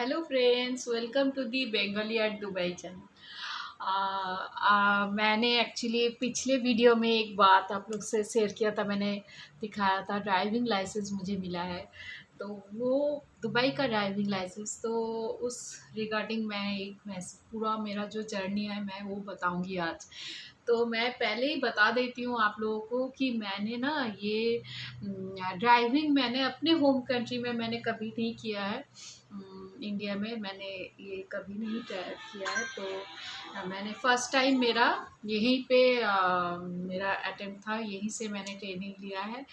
Hello friends, welcome to the Bengali at Dubai channel. मैंने actually पिछले video में एक बात आप लोग से शेयर किया था। मैंने दिखाया था ड्राइविंग लाइसेंस मुझे मिला है, तो वो दुबई का ड्राइविंग लाइसेंस। तो उस रिगार्डिंग मैं एक पूरा मेरा जो जर्नी है मैं वो बताऊंगी आज। तो मैं पहले ही बता देती हूँ आप लोगों को कि मैंने ना ये ड्राइविंग मैंने अपने होम कंट्री में मैंने कभी नहीं किया है। इंडिया में मैंने ये कभी नहीं ट्राई किया है। तो मैंने फ़र्स्ट टाइम मेरा यहीं पे मेरा अटेम्प्ट था, यहीं से मैंने ट्रेनिंग लिया है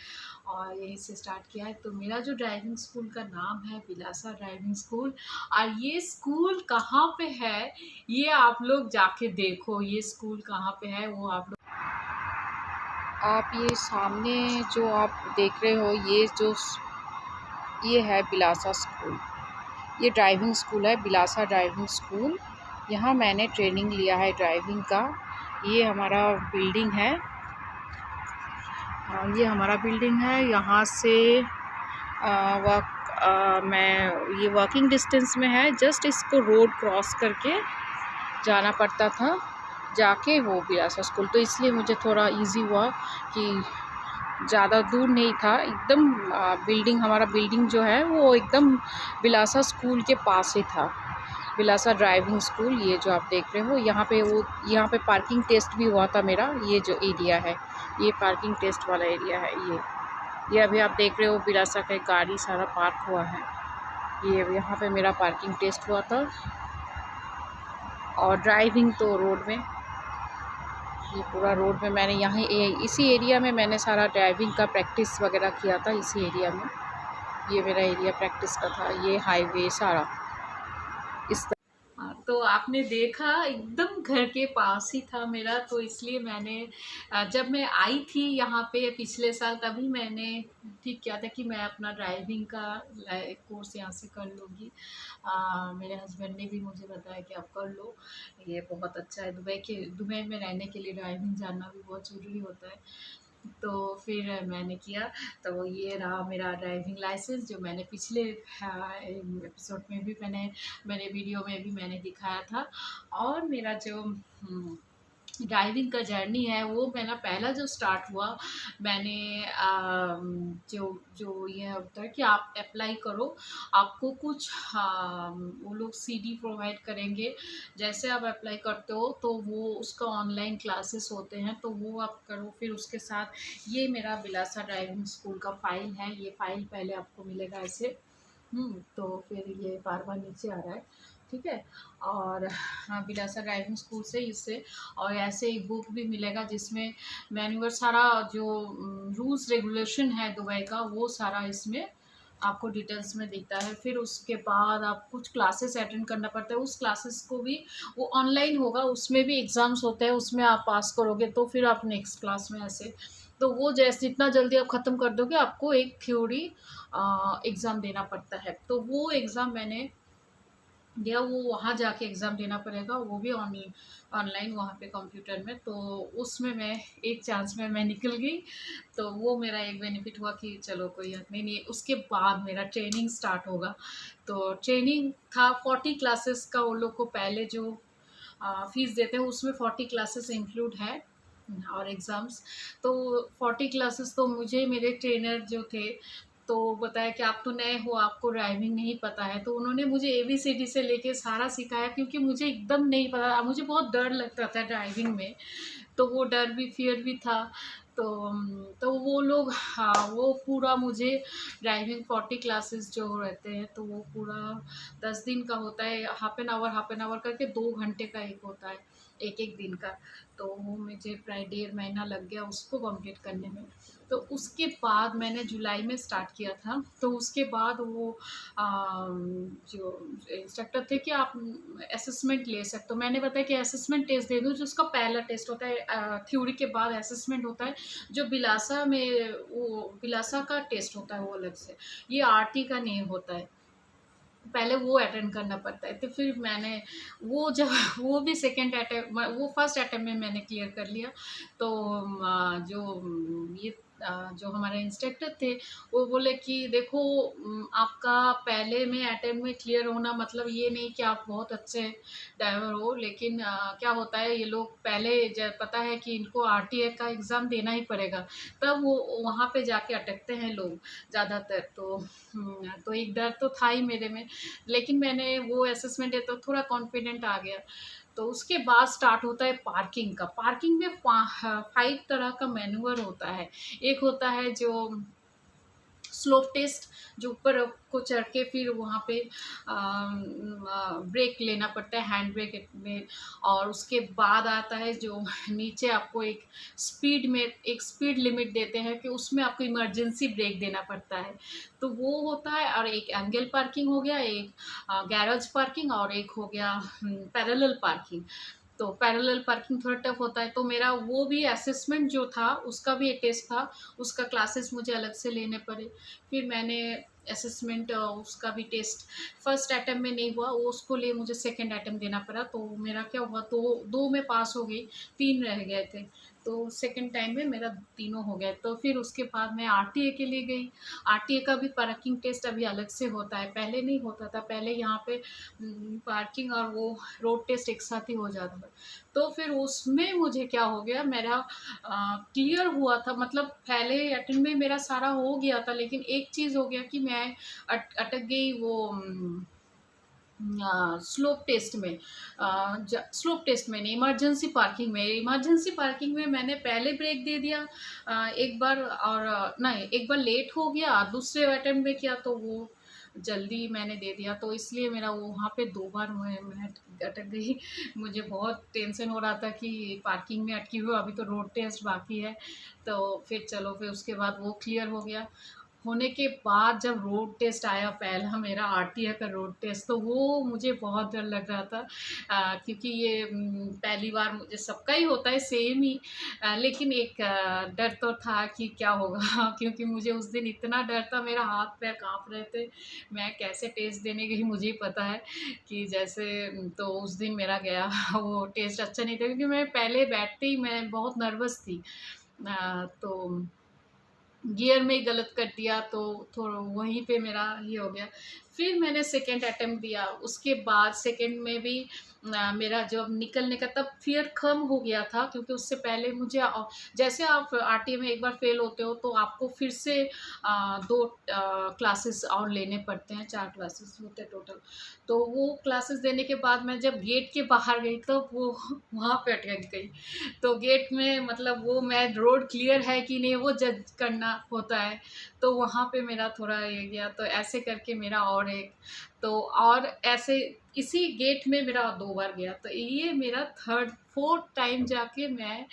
और यहीं से स्टार्ट किया है। तो मेरा जो ड्राइविंग स्कूल का नाम है बिलासा ड्राइविंग स्कूल। और ये स्कूल कहाँ पे है ये आप लोग जाके देखो, ये स्कूल कहाँ पे है वो आप ये सामने जो आप देख रहे हो ये है बिलासा स्कूल। ये ड्राइविंग स्कूल है, बिलासा ड्राइविंग स्कूल। यहाँ मैंने ट्रेनिंग लिया है ड्राइविंग का। ये हमारा बिल्डिंग है, ये हमारा बिल्डिंग है। यहाँ से मैं ये वॉकिंग डिस्टेंस में है। जस्ट इसको रोड क्रॉस करके जाना पड़ता था जाके वो बिलासा स्कूल। तो इसलिए मुझे थोड़ा इजी हुआ कि ज़्यादा दूर नहीं था एकदम। हमारा बिल्डिंग जो है वो एकदम बिलासा स्कूल के पास ही था। बिलासा ड्राइविंग स्कूल ये जो आप देख रहे हो, यहाँ पे पार्किंग टेस्ट भी हुआ था मेरा। ये जो एरिया है ये पार्किंग टेस्ट वाला एरिया है। ये अभी आप देख रहे हो बिलासा का गाड़ी सारा पार्क हुआ है। ये यहाँ पे मेरा पार्किंग टेस्ट हुआ था और ड्राइविंग तो रोड में, ये पूरा रोड में मैंने इसी एरिया में मैंने सारा ड्राइविंग का प्रैक्टिस वगैरह किया था। इसी एरिया में ये मेरा एरिया प्रैक्टिस का था। ये हाईवे सारा इस तो आपने देखा एकदम घर के पास ही था मेरा। तो इसलिए मैंने जब मैं आई थी यहाँ पे पिछले साल तभी मैंने ठीक किया था कि मैं अपना ड्राइविंग का कोर्स यहाँ से कर लूँगी। मेरे हस्बैंड ने भी मुझे बताया कि आप कर लो, ये बहुत अच्छा है। दुबई में रहने के लिए ड्राइविंग जानना भी बहुत ज़रूरी होता है। तो फिर मैंने किया। तो ये रहा मेरा ड्राइविंग लाइसेंस जो मैंने पिछले एपिसोड में भी मेरे वीडियो में भी मैंने दिखाया था। और मेरा जो ड्राइविंग का जर्नी है वो मेरा पहला जो स्टार्ट हुआ, मैंने जो जो ये होता है कि आप अप्लाई करो, आपको कुछ वो लोग सीडी प्रोवाइड करेंगे। जैसे आप अप्लाई करते हो तो वो उसका ऑनलाइन क्लासेस होते हैं, तो वो आप करो। फिर उसके साथ ये मेरा बिलासा ड्राइविंग स्कूल का फ़ाइल है। ये फ़ाइल पहले आपको मिलेगा ऐसे, तो फिर ये बार-बार नीचे आ रहा है, ठीक है। और हाँ, बिलासा ड्राइविंग स्कूल से इससे और ऐसे ही बुक भी मिलेगा जिसमें मैन्युअल सारा जो रूल्स रेगुलेशन है दुबई का वो सारा इसमें आपको डिटेल्स में दिखता है। फिर उसके बाद आप कुछ क्लासेस अटेंड करना पड़ता है। उस क्लासेस को भी वो ऑनलाइन होगा, उसमें भी एग्ज़ाम्स होते हैं, उसमें आप पास करोगे तो फिर आप नेक्स्ट क्लास में ऐसे। तो वो जैसे जितना जल्दी आप ख़त्म कर दोगे आपको एक थ्योरी एग्ज़ाम देना पड़ता है। तो वो एग्ज़ाम मैंने दिया, वो वहाँ जाके एग्ज़ाम देना पड़ेगा, वो भी ऑनलाइन वहाँ पे कंप्यूटर में। तो उसमें मैं एक चांस में मैं निकल गई। तो वो मेरा एक बेनिफिट हुआ कि चलो कोई बात नहीं। उसके बाद मेरा ट्रेनिंग स्टार्ट होगा। तो ट्रेनिंग था 40 क्लासेस का। वो लोग को पहले जो फ़ीस देते हैं उसमें 40 क्लासेस इंक्लूड है और एग्ज़ाम्स। तो 40 क्लासेस तो मुझे मेरे ट्रेनर जो थे तो बताया कि आप तो नए हो, आपको ड्राइविंग नहीं पता है। तो उन्होंने मुझे एबीसीडी से लेके सारा सिखाया, क्योंकि मुझे एकदम नहीं पता, मुझे बहुत डर लगता था ड्राइविंग में। तो वो डर भी, फ़ियर भी था। तो वो लोग, हाँ, वो पूरा मुझे ड्राइविंग 40 क्लासेस जो रहते हैं तो वो पूरा 10 दिन का होता है। हाफ एन आवर करके 2 घंटे का एक होता है, एक-एक दिन का। तो वो मुझे प्राय 1.5 महीना लग गया उसको कंप्लीट करने में। तो उसके बाद मैंने जुलाई में स्टार्ट किया था। तो उसके बाद वो जो इंस्ट्रक्टर थे कि आप असेसमेंट ले सकते हो। मैंने बताया कि असेसमेंट टेस्ट दे दूँ, जो उसका पहला टेस्ट होता है। थ्योरी के बाद असेसमेंट होता है, जो बिलासा में वो बिलासा का टेस्ट होता है वो अलग से। ये आरटी का नहीं होता है, पहले वो अटेंड करना पड़ता है। तो फिर मैंने वो जब वो भी सेकंड अटेम्प्ट, वो फर्स्ट अटेम्प्ट में मैंने क्लियर कर लिया। तो जो ये जो हमारे इंस्ट्रक्टर थे, वो बोले कि देखो आपका पहले में अटेम्प्ट में क्लियर होना मतलब ये नहीं कि आप बहुत अच्छे ड्राइवर हो, लेकिन क्या होता है ये लोग पहले पता है कि इनको आरटीए का एग्ज़ाम देना ही पड़ेगा, तब वो वहाँ पे जाके अटकते हैं लोग ज़्यादातर। तो एक डर तो था ही मेरे में, लेकिन मैंने वो असेसमेंट दिया तो थोड़ा कॉन्फिडेंट आ गया। तो उसके बाद स्टार्ट होता है पार्किंग का। पार्किंग में 5 तरह का मैनूवर होता है। एक होता है जो स्लोप टेस्ट, जो ऊपर को चढ़ के फिर वहाँ पे ब्रेक लेना पड़ता है हैंड ब्रेक में। और उसके बाद आता है जो नीचे आपको एक स्पीड लिमिट देते हैं कि उसमें आपको इमरजेंसी ब्रेक देना पड़ता है, तो वो होता है। और एक एंगल पार्किंग हो गया, एक गैरेज पार्किंग, और एक हो गया पैरेलल पार्किंग। तो पैरेलल पार्किंग थोड़ा टफ होता है, तो मेरा वो भी असेसमेंट जो था उसका भी एक टेस्ट था, उसका क्लासेस मुझे अलग से लेने पड़े। फिर मैंने असेसमेंट उसका भी टेस्ट फर्स्ट अटेम्प्ट में नहीं हुआ, वो उसको लिए मुझे सेकंड अटेम्प्ट देना पड़ा। तो मेरा क्या हुआ, दो में पास हो गई, 3 रह गए थे, तो सेकंड टाइम में मेरा तीनों हो गए। तो फिर उसके बाद मैं आरटीए के लिए गई। आरटीए का भी पार्किंग टेस्ट अभी अलग से होता है, पहले नहीं होता था। पहले यहाँ पे पार्किंग और वो रोड टेस्ट एक साथ ही हो जाता था। तो फिर उसमें मुझे क्या हो गया, मेरा क्लियर हुआ था, मतलब पहले अटेम्प्ट में मेरा सारा हो गया था, लेकिन एक चीज़ हो गया कि मैं अटक गई वो स्लोप टेस्ट में। स्लोप टेस्ट में नहीं, इमरजेंसी पार्किंग में मैंने पहले ब्रेक दे दिया एक बार, और नहीं, एक बार लेट हो गया, दूसरे अटेम्प्ट में किया तो वो जल्दी मैंने दे दिया, तो इसलिए मेरा वो वहाँ पे 2 बार मैं अटक गई। मुझे बहुत टेंशन हो रहा था कि पार्किंग में अटकी हुई, अभी तो रोड टेस्ट बाकी है। तो फिर उसके बाद वो क्लियर हो गया। होने के बाद जब रोड टेस्ट आया, पहला मेरा आरटीए का रोड टेस्ट, तो वो मुझे बहुत डर लग रहा था, क्योंकि ये पहली बार मुझे, सबका ही होता है सेम ही, लेकिन एक डर तो था कि क्या होगा क्योंकि मुझे उस दिन इतना डर था, मेरा हाथ पैर कांप रहे थे। मैं कैसे टेस्ट देने गई मुझे ही पता है कि जैसे, तो उस दिन मेरा गया वो टेस्ट अच्छा नहीं था, क्योंकि मैं पहले बैठते ही मैं बहुत नर्वस थी। तो गियर में ही गलत कर दिया, तो थोड़ा वहीं पे मेरा ये हो गया। फिर मैंने सेकंड अटेम्प्ट दिया, उसके बाद सेकंड में भी मेरा जब निकलने का तब फ़ियर कम हो गया था, क्योंकि उससे पहले मुझे जैसे आप आरटीए में एक बार फेल होते हो तो आपको फिर से 2 क्लासेस और लेने पड़ते हैं, 4 क्लासेस होते हैं टोटल। तो वो क्लासेस देने के बाद मैं जब गेट के बाहर गई तो वो वहाँ पे अटक गई। तो गेट में मतलब वो मैं रोड क्लियर है कि नहीं वो जज करना होता है, तो वहाँ पे मेरा थोड़ा ये गया। तो ऐसे करके मेरा और एक, तो और ऐसे इसी गेट में मेरा 2 बार गया, तो ये मेरा थर्ड फोर्थ टाइम जाके मैं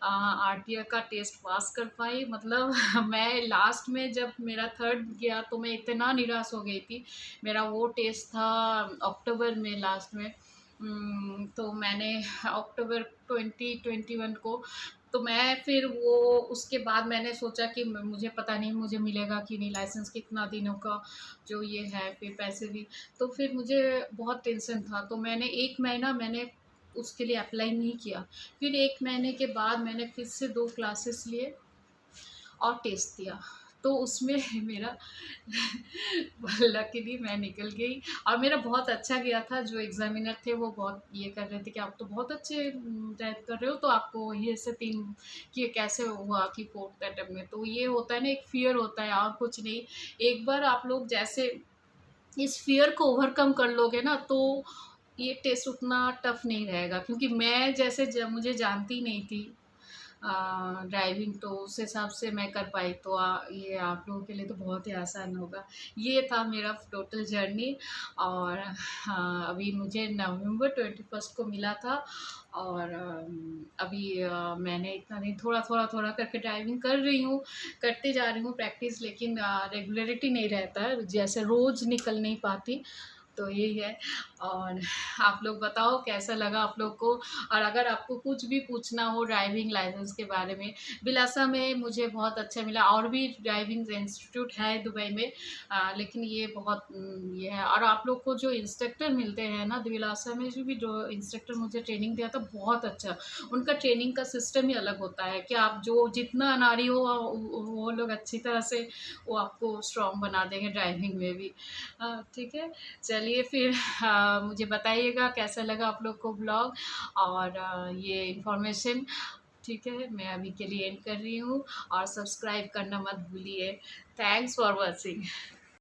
आरटीए का टेस्ट पास कर पाई। मतलब मैं लास्ट में जब मेरा थर्ड गया तो मैं इतना निराश हो गई थी। मेरा वो टेस्ट था अक्टूबर में लास्ट में, तो मैंने अक्टूबर 2021 को, तो मैं फिर वो उसके बाद मैंने सोचा कि मुझे पता नहीं मुझे मिलेगा कि नहीं, लाइसेंस कितना दिनों का जो ये है, फिर पैसे भी। तो फिर मुझे बहुत टेंशन था, तो मैंने 1 महीना मैंने उसके लिए अप्लाई नहीं किया। फिर 1 महीने के बाद मैंने फिर से 2 क्लासेस लिए और टेस्ट दिया, तो उसमें मेरा लकीली मैं निकल गई, और मेरा बहुत अच्छा गया था। जो एग्ज़ामिनर थे वो बहुत ये कर रहे थे कि आप तो बहुत अच्छे ड्राइव कर रहे हो, तो आपको ये से 3 कि कैसे हुआ कि 4th अटेम्प्ट में। तो ये होता है ना, एक फ़ियर होता है और कुछ नहीं। एक बार आप लोग जैसे इस फ़ियर को ओवरकम कर लोगे ना, तो ये टेस्ट उतना टफ़ नहीं रहेगा, क्योंकि मैं जैसे जब मुझे जानती नहीं थी ड्राइविंग, तो उस हिसाब से मैं कर पाई, तो ये आप लोगों के लिए तो बहुत ही आसान होगा। ये था मेरा टोटल जर्नी। और हाँ, अभी मुझे नवंबर 21 को मिला था, और अभी मैंने इतना दिन थोड़ा करके ड्राइविंग कर रही हूँ, करते जा रही हूँ प्रैक्टिस, लेकिन रेगुलरिटी नहीं रहता है, जैसे रोज़ निकल नहीं पाती। तो यही है। और आप लोग बताओ कैसा लगा आप लोग को, और अगर आपको कुछ भी पूछना हो ड्राइविंग लाइसेंस के बारे में, बिलासा में मुझे बहुत अच्छा मिला। और भी ड्राइविंग इंस्टीट्यूट है दुबई में, लेकिन ये बहुत ये है। और आप लोग को जो इंस्ट्रक्टर मिलते हैं ना, बिलासा में जो इंस्ट्रक्टर मुझे ट्रेनिंग दिया था बहुत अच्छा, उनका ट्रेनिंग का सिस्टम ही अलग होता है कि आप जो जितना अनाड़ी हो वो लोग अच्छी तरह से वो आपको स्ट्रॉन्ग बना देंगे ड्राइविंग में भी। ठीक है, चलिए फिर मुझे बताइएगा कैसा लगा आप लोग को ब्लॉग और ये इन्फॉर्मेशन। ठीक है, मैं अभी के लिए एंड कर रही हूँ, और सब्सक्राइब करना मत भूलिए। Thanks for watching.